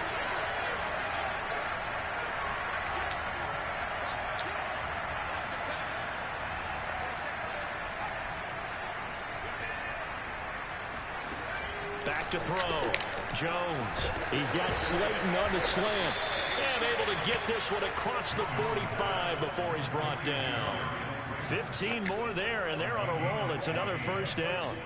Back to throw. Jones. He's got Slayton on the slant. And able to get this one across the 45 before he's brought down. 15 more there, and they're on a roll. It's another first down.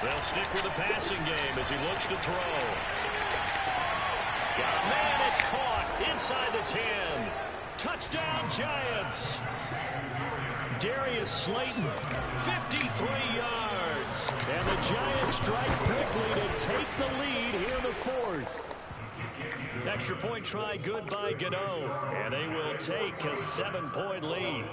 They'll stick with the passing game as he looks to throw. Got a man, it's caught inside the 10. Touchdown, Giants. Darius Slayton, 53 yards. And the Giants strike quickly to take the lead here in the 4th. Extra point try good by Gano. And they will take a 7-point lead.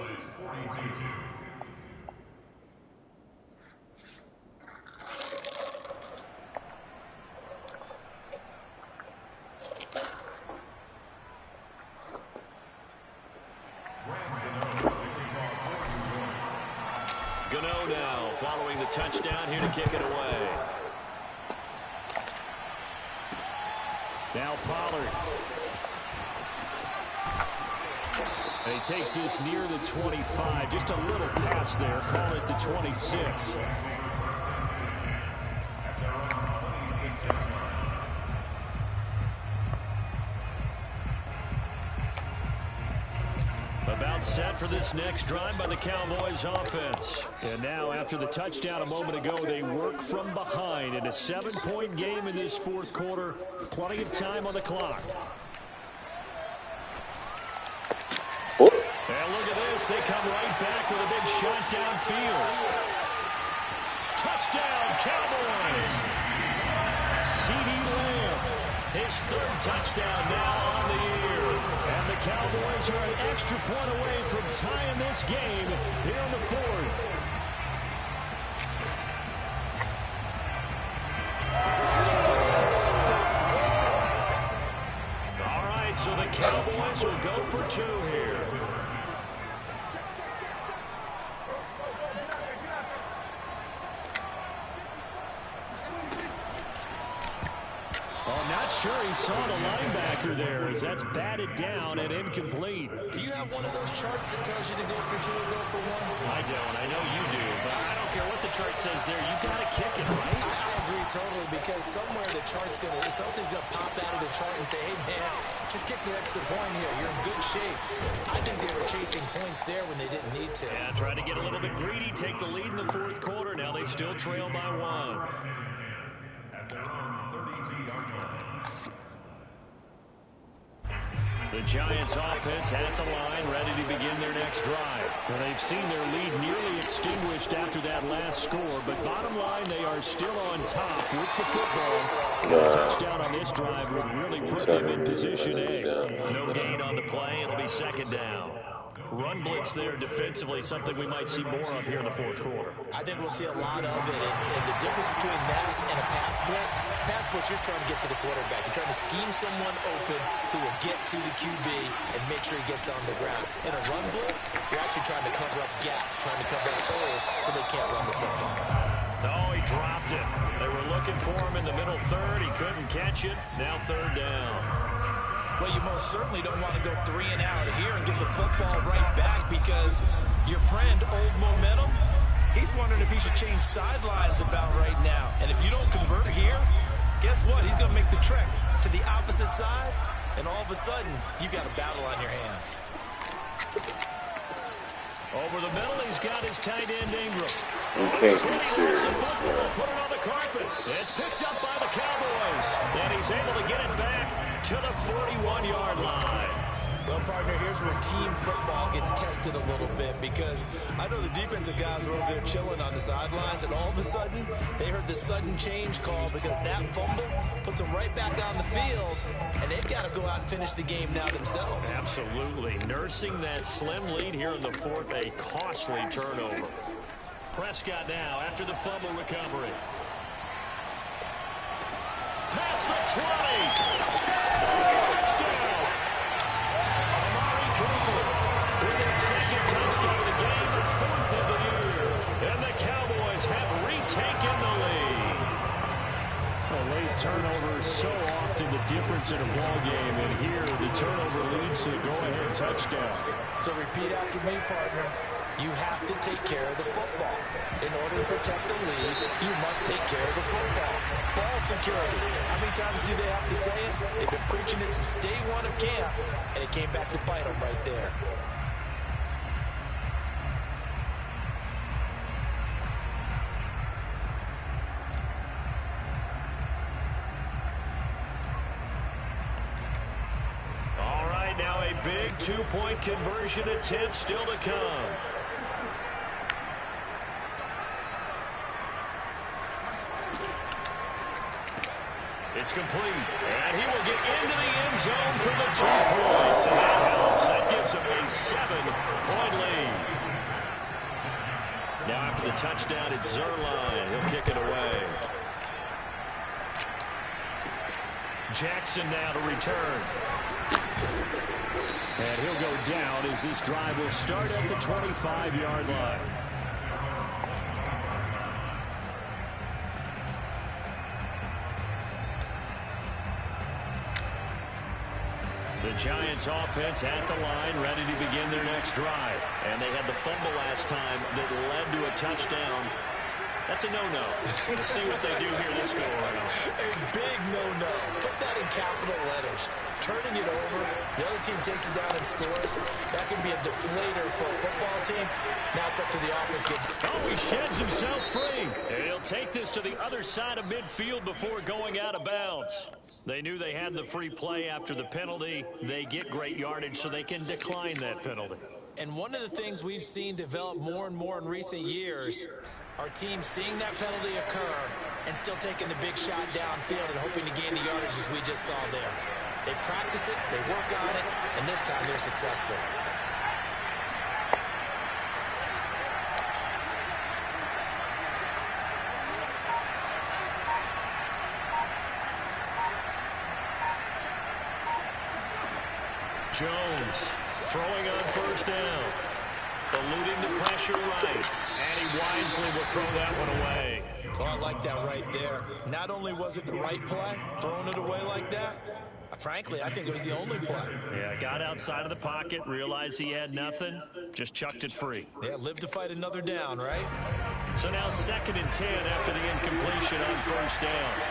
Gano now following the touchdown here to kick it away. Now Pollard. And he takes this near the 25. Just a little pass there. Call it the 26. About set for this next drive by the Cowboys offense. And now after the touchdown a moment ago, they work from behind in a 7-point game in this 4th quarter. Plenty of time on the clock. And look at this. They come right back with a big shot downfield. Touchdown, Cowboys. CeeDee Lamb. His 3rd touchdown now on the year. And the Cowboys are an extra point away from tying this game here in the 4th. All right, so the Cowboys will go for 2 here. Sure, he saw the linebacker there as that's batted down and incomplete. Do you have one of those charts that tells you to go for 2 or go for 1? I don't. I know you do, but I don't care what the chart says there. You got to kick it, right? I agree totally, because somewhere the chart's something's gonna pop out of the chart and say, hey man, just kick the extra point here. You're in good shape. I think they were chasing points there when they didn't need to. Yeah, trying to get a little bit greedy, take the lead in the 4th quarter. Now they still trail by 1. At their own 32-yard line. The Giants offense at the line, ready to begin their next drive. Well, they've seen their lead nearly extinguished after that last score, but bottom line, they are still on top with the football. A touchdown on this drive would really put them in position A. No gain on the play. It'll be 2nd down. Run blitz there defensively, something we might see more of here in the 4th quarter. I think we'll see a lot of it. And the difference between that and a pass blitz, you're trying to get to the quarterback. You're trying to scheme someone open who will get to the QB and make sure he gets on the ground. In a run blitz, you're actually trying to cover up gaps, trying to cover up holes so they can't run the football. Oh, he dropped it. They were looking for him in the middle 3rd. He couldn't catch it. Now 3rd down. Well, you most certainly don't want to go 3 and out here and get the football right back, because your friend, Old Momentum, he's wondering if he should change sidelines about right now. And if you don't convert here, guess what? He's going to make the trek to the opposite side, and all of a sudden, you've got a battle on your hands. Over the middle, he's got his tight end Ingram. You can't be serious, man. Put it on the carpet. It's picked up by the Cowboys. And he's able to get it back to the 41-yard line. Well, partner, here's where team football gets tested a little bit, because I know the defensive guys were over there chilling on the sidelines, and all of a sudden, they heard the sudden change call because that fumble puts them right back on the field, and they've got to go out and finish the game now themselves. Absolutely. Nursing that slim lead here in the fourth, a costly turnover. Prescott now after the fumble recovery. Past the 20. Touchdown. Amari Cooper with his second touchdown of the game, the fourth of the year. And the Cowboys have retaken the lead. A late turnover is so often the difference in a ball game, and here the turnover leads to the go-ahead touchdown. So repeat after me, partner. You have to take care of the football. In order to protect the lead, you must take care of the football. Ball security. How many times do they have to say it? They've been preaching it since day one of camp, and it came back to bite them right there. All right, now a big two-point conversion attempt still to come. It's complete, and he will get into the end zone for the 2 points, and that helps. That gives him a 7-point lead. Now after the touchdown, it's Zerline. He'll kick it away. Jackson now to return. And he'll go down as this drive will start at the 25-yard line. The Giants offense at the line, ready to begin their next drive. And they had the fumble last time that led to a touchdown. That's a no-no. Let's see what they do here this go-around. A big no-no. Put that in capital letters. Turning it over, the other team takes it down and scores. That can be a deflator for a football team. Now it's up to the offense. Oh, he sheds himself free. And he'll take this to the other side of midfield before going out of bounds. They knew they had the free play after the penalty. They get great yardage so they can decline that penalty. And one of the things we've seen develop more and more in recent years are teams seeing that penalty occur and still taking the big shot downfield and hoping to gain the yardage as we just saw there. They practice it, they work on it, and this time they're successful. Jones throwing on first down. Eluding the pressure right. And he wisely will throw that one away. Oh, I like that right there. Not only was it the right play, throwing it away like that, frankly, I think it was the only play. Yeah, got outside of the pocket, realized he had nothing, just chucked it free. Yeah, live to fight another down, right? So now 2nd and 10 after the incompletion on first down.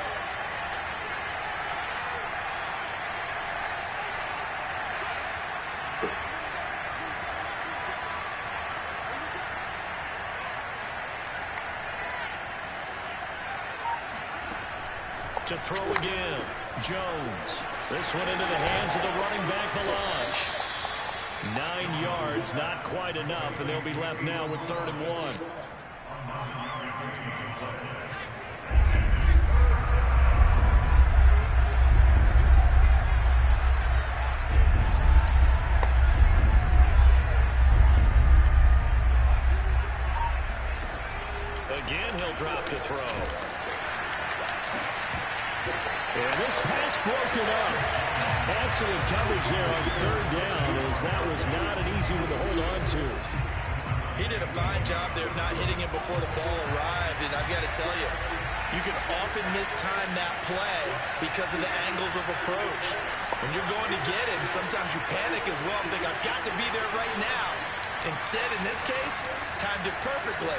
To throw again, Jones. This one into the hands of the running back, Melange. 9 yards, not quite enough, and they'll be left now with 3rd and 1. Again, he'll drop to throw. And this pass broken up. Excellent coverage there on 3rd down, as that was not an easy one to hold on to. He did a fine job there of not hitting him before the ball arrived, and I've got to tell you, you can often mistime that play because of the angles of approach. When you're going to get him, sometimes you panic as well and think, I've got to be there right now. Instead, in this case, timed it perfectly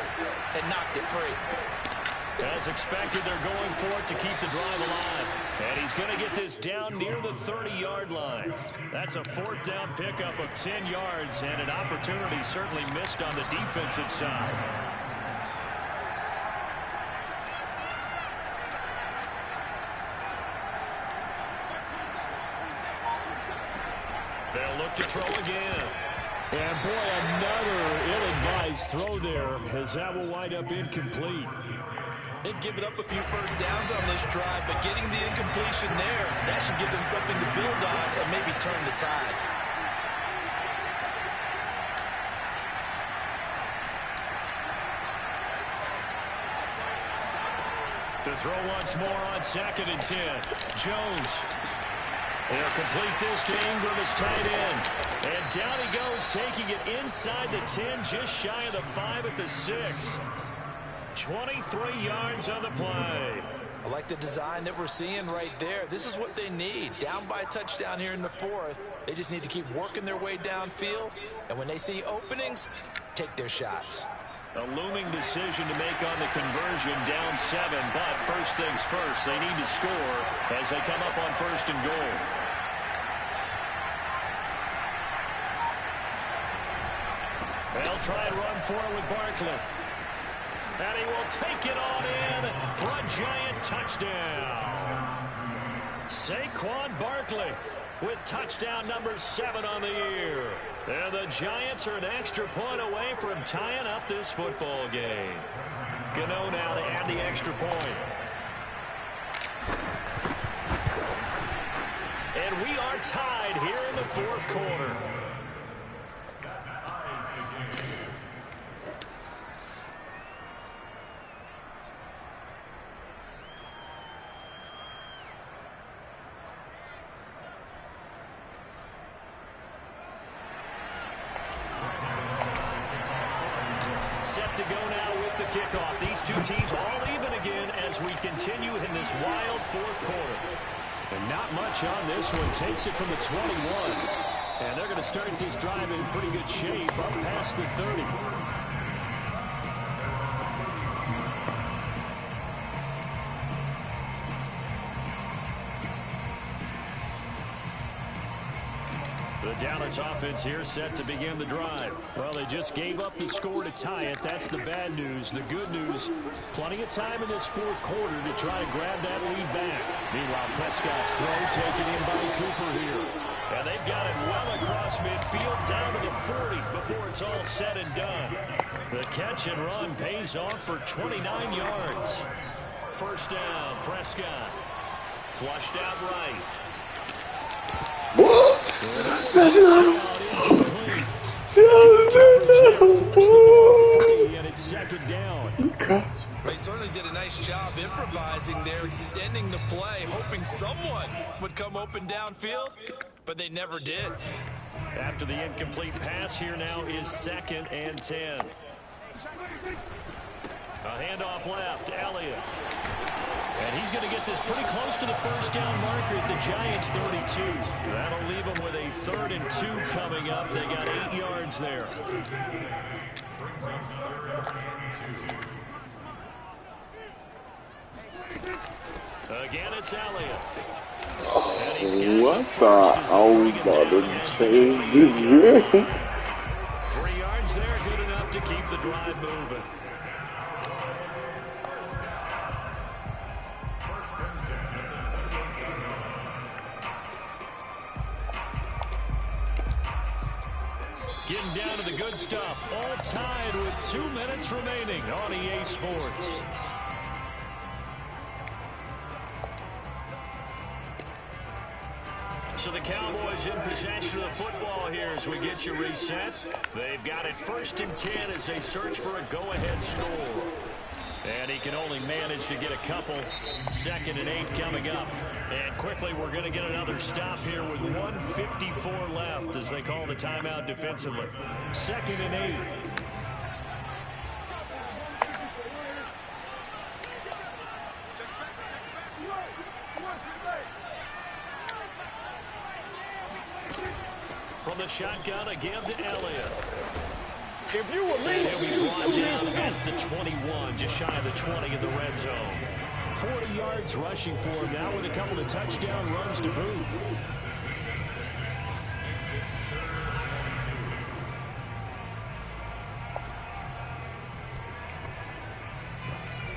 and knocked it free. As expected, they're going for it to keep the drive alive. And he's going to get this down near the 30-yard line. That's a 4th down pickup of 10 yards, and an opportunity certainly missed on the defensive side. They'll look to throw again. And boy, another ill-advised throw there, as that will wind up incomplete. They've given up a few first downs on this drive, but getting the incompletion there, that should give them something to build on and maybe turn the tide. To throw once more on 2nd and 10. Jones. They'll complete this to Ingram as tight end. And down he goes, taking it inside the 10, just shy of the 5 at the 6. 23 yards on the play. I like the design that we're seeing right there. This is what they need. Down by a touchdown here in the 4th. They just need to keep working their way downfield. And when they see openings, take their shots. A looming decision to make on the conversion, down 7. But first things first, they need to score as they come up on 1st and goal. They'll try and run for it with Barkley. And he will take it on in for a giant touchdown. Saquon Barkley with touchdown number 7 on the year. And the Giants are an extra point away from tying up this football game. Gano now to add the extra point. And we are tied here in the 4th quarter. Set to go now with the kickoff. These two teams all even again as we continue in this wild 4th quarter. And not much on this one. Takes it from the 21. And they're going to start this drive in pretty good shape up past the 30. The Dallas offense here set to begin the drive. Well, they just gave up the score to tie it. That's the bad news. The good news, plenty of time in this 4th quarter to try to grab that lead back. Meanwhile, Prescott's throw taken in by Cooper here. And they've got it well across midfield down to the 40 before it's all said and done. The catch and run pays off for 29 yards. First down, Prescott. Flushed out right. What? That's not. And it's 2nd down. They certainly did a nice job improvising there, extending the play, hoping someone would come open downfield, but they never did. After the incomplete pass, here now is 2nd and 10. A handoff left, Elliott. And he's going to get this pretty close to the first down marker at the Giants' 32. That'll leave them with a 3rd and 2 coming up. They got 8 yards there. Again, it's Elliott. What thought I was about to change the game? 3 yards there, good enough to keep the drive moving. Getting down to the good stuff. All tied with 2 minutes remaining on EA Sports. So the Cowboys in possession of the football here as we get you reset. They've got it 1st and 10 as they search for a go-ahead score. And he can only manage to get a couple. 2nd and 8 coming up. And quickly, we're going to get another stop here with 1:54 left as they call the timeout defensively. 2nd and 8. From the shotgun again to Elliott. If you were me, He'll be brought down at the 21, just shy of the 20 in the red zone. 40 yards rushing for him now with a couple of touchdown runs to boot.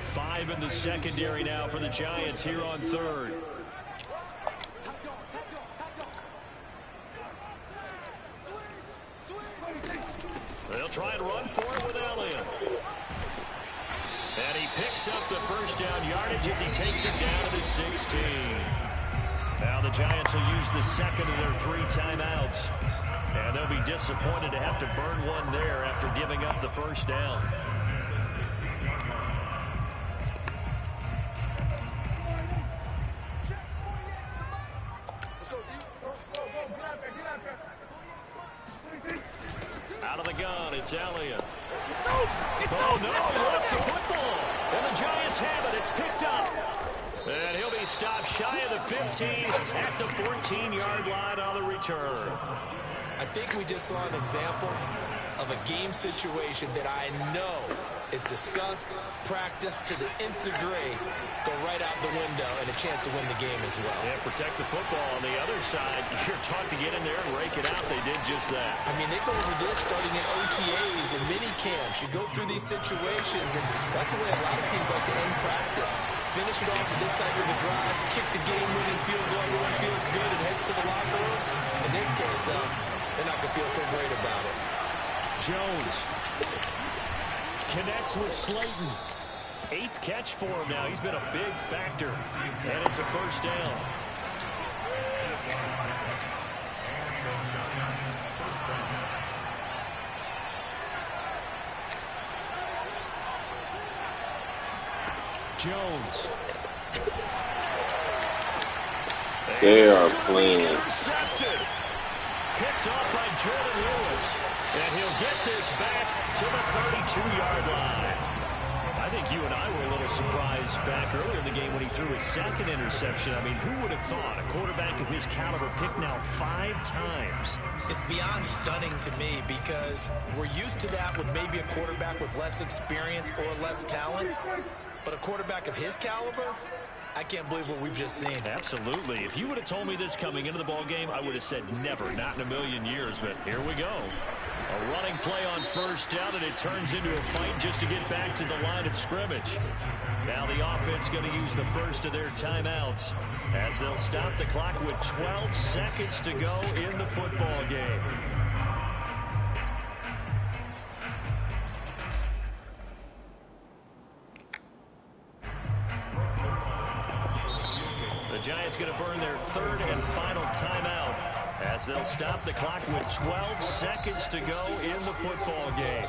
Five in the secondary now for the Giants here on 3rd. try and run for it with Elliott. And he picks up the first down yardage as he takes it down to the 16. Now the Giants will use the second of their 3 timeouts. And they'll be disappointed to have to burn one there after giving up the first down. Out of the gun, it's Elliott. Oh, no, he lost the football. And the Giants have it. It's picked up. And he'll be stopped shy of the 15 at the 14-yard line on the return. I think we just saw an example of a game situation that I know is discussed, practiced to the nth degree, go right out the window, and a chance to win the game as well. Yeah, protect the football. On the other side, you're taught to get in there and rake it out. They did just that. I mean, they go over this starting in OTAs and mini camps. You go through these situations, and that's the way a lot of teams like to end practice. Finish it off with this type of a drive, kick the game-winning field goal, everyone feels good and heads to the locker room. In this case, though, they're not going to feel so great about it. Jones connects with Slayton. 8th catch for him now. He's been a big factor. And it's a first down. Jones. They are playing. Intercepted. Picked off by Jordan Lewis. And he'll get this back to the 32-yard line. I think you and I were a little surprised back earlier in the game when he threw his 2nd interception. I mean, who would have thought a quarterback of his caliber picked now 5 times? It's beyond stunning to me because we're used to that with maybe a quarterback with less experience or less talent. But a quarterback of his caliber, I can't believe what we've just seen. Absolutely. If you would have told me this coming into the ball game, I would have said never, not in a million years. But here we go. A running play on first down, and it turns into a fight just to get back to the line of scrimmage. Now the offense going to use the first of their timeouts as they'll stop the clock with 12 seconds to go in the football game. The Giants going to burn their 3rd and final timeout as they'll stop the clock with 12 seconds to go in the football game.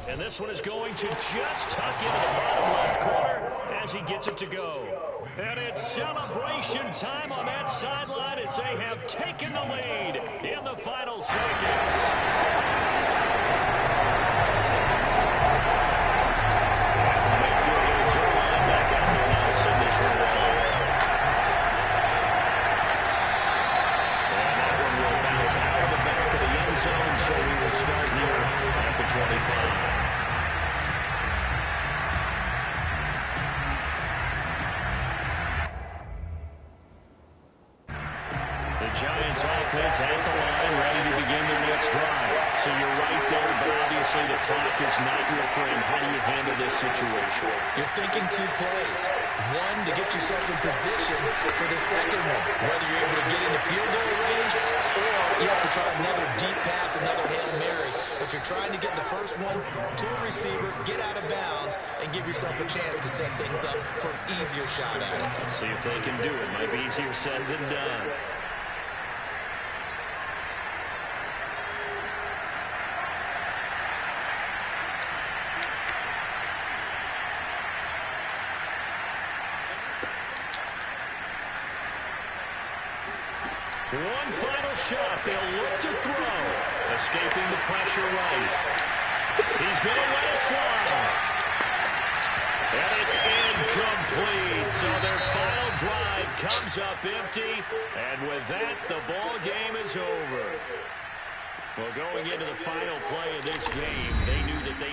And this one is going to just tuck into the bottom left corner as he gets it to go. And it's celebration time on that sideline as they have taken the lead in the final seconds. So we will start here at the 25. The Giants offense at the line, ready to begin their next drive. So you're right there, but obviously the clock is not your friend. How do you handle this situation? You're thinking 2 plays. One, to get yourself in position for the second one, whether you're able to get into field goal range or you have to try another deep pass, another Hail Mary. But you're trying to get the first one to a receiver, get out of bounds, and give yourself a chance to set things up for an easier shot at it. See if they can do it. Might be easier said than done. One final shot. They'll look to throw. Escaping the pressure right. He's going to let it fly. And it's incomplete. So their final drive comes up empty. And with that, the ball game is over. Well, going into the final play of this game, they knew that they